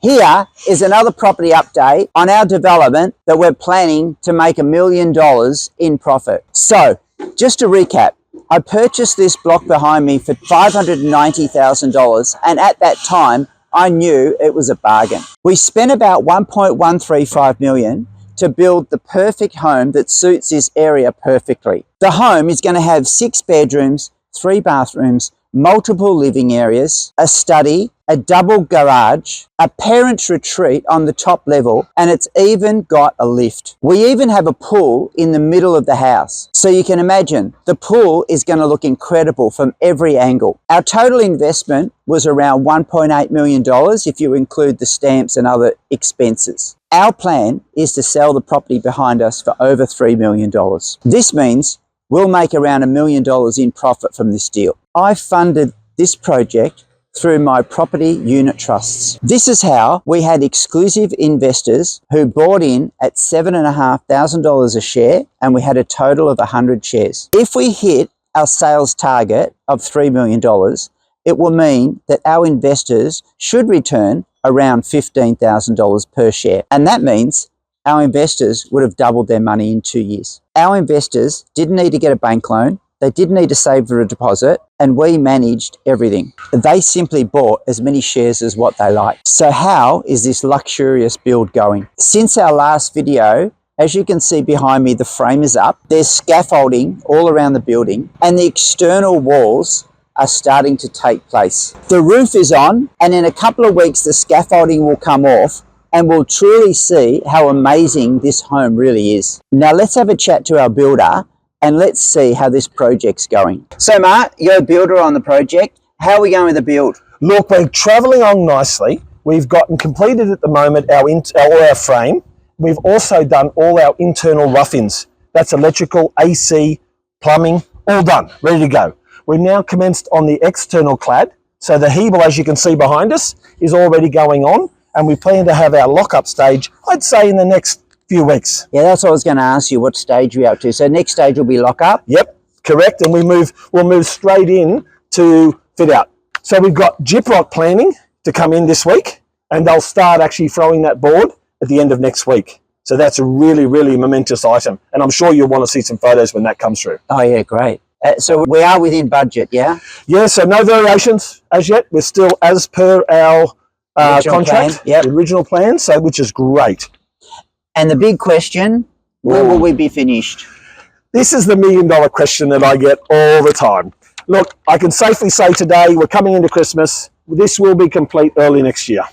Here is another property update on our development that we're planning to make $1 million in profit. So, just to recap, I purchased this block behind me for $590,000, and at that time, I knew it was a bargain. We spent about $1.135 million to build the perfect home that suits this area perfectly. The home is going to have 6 bedrooms, 3 bathrooms, multiple living areas, a study, a double garage, a parents' retreat on the top level, and it's even got a lift. We even have a pool in the middle of the house. So you can imagine the pool is going to look incredible from every angle. Our total investment was around $1.8 million if you include the stamps and other expenses. Our plan is to sell the property behind us for over $3 million. This means we'll make around $1 million in profit from this deal. I funded this project through my property unit trusts. This is how we had exclusive investors who bought in at $7,500 a share, and we had a total of 100 shares. If we hit our sales target of $3 million, it will mean that our investors should return around $15,000 per share. And that means our investors would have doubled their money in 2 years. Our investors didn't need to get a bank loan. They didn't need to save for a deposit, and we managed everything. They simply bought as many shares as what they liked. So how is this luxurious build going? Since our last video, as you can see behind me, the frame is up. There's scaffolding all around the building, and the external walls are starting to take place. The roof is on, and in a couple of weeks, the scaffolding will come off, and we'll truly see how amazing this home really is. Now let's have a chat to our builder, and let's see how this project's going. So Mark, you're a builder on the project. How are we going with the build? Look, we're travelling on nicely. We've gotten completed at the moment our frame. We've also done all our internal rough-ins. That's electrical, AC, plumbing, all done, ready to go. We've now commenced on the external clad. So the hebel, as you can see behind us, is already going on, and we plan to have our lock-up stage, I'd say, in the next few weeks. Yeah, that's what I was going to ask you, what stage we're up to. So next stage will be lock up? Yep, correct. And we'll move straight in to fit out. So we've got gyprock planning to come in this week, and they'll start actually throwing that board at the end of next week. So that's a really, really momentous item. And I'm sure you'll want to see some photos when that comes through. Oh yeah, great. So we are within budget, yeah? Yeah, so no variations as yet. We're still as per our contract, yep. The original plan, so which is great. And the big question, when will we be finished? This is the $1 million question that I get all the time. Look, I can safely say today, we're coming into Christmas. This will be complete early next year.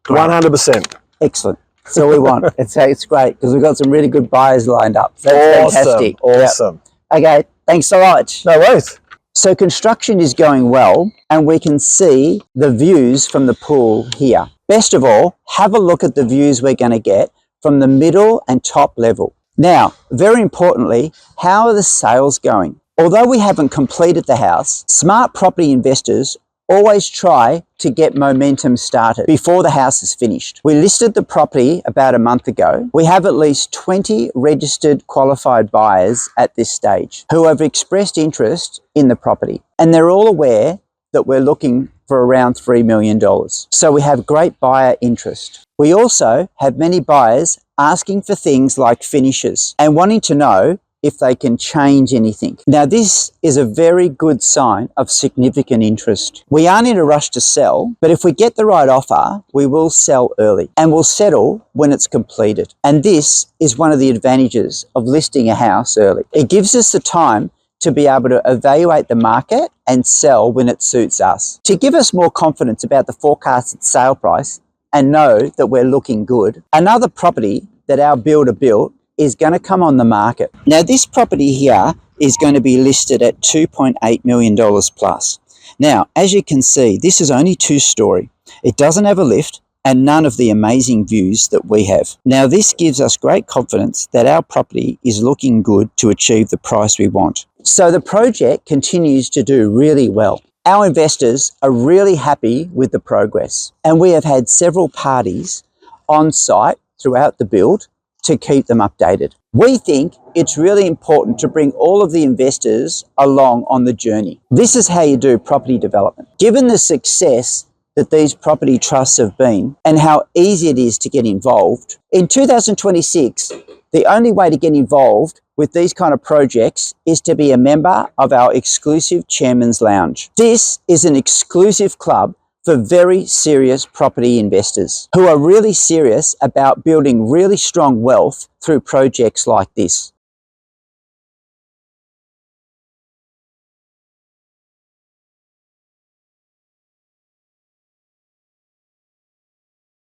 100%. Excellent. So we want. It's great because we've got some really good buyers lined up. So that's fantastic. Awesome. Yep. Okay, thanks so much. No worries. So construction is going well, and we can see the views from the pool here. Best of all, have a look at the views we're going to get from the middle and top level. Now, very importantly, how are the sales going? Although we haven't completed the house, smart property investors always try to get momentum started before the house is finished. We listed the property about a month ago. We have at least 20 registered qualified buyers at this stage who have expressed interest in the property, and they're all aware that we're looking for around $3 million. So we have great buyer interest. We also have many buyers asking for things like finishes and wanting to know if they can change anything. Now, this is a very good sign of significant interest. We aren't in a rush to sell, but if we get the right offer, we will sell early and we'll settle when it's completed. And this is one of the advantages of listing a house early. It gives us the time to be able to evaluate the market and sell when it suits us. To give us more confidence about the forecasted sale price and know that we're looking good, another property that our builder built is going to come on the market. Now, this property here is going to be listed at $2.8 million plus. Now, as you can see, this is only 2-story. It doesn't have a lift and none of the amazing views that we have. Now, this gives us great confidence that our property is looking good to achieve the price we want. So the project continues to do really well. Our investors are really happy with the progress, and we have had several parties on site throughout the build to keep them updated. We think it's really important to bring all of the investors along on the journey. This is how you do property development. Given the success that these property trusts have been and how easy it is to get involved, in 2026, the only way to get involved with these kind of projects is to be a member of our exclusive Chairman's Lounge. This is an exclusive club for very serious property investors who are really serious about building really strong wealth through projects like this.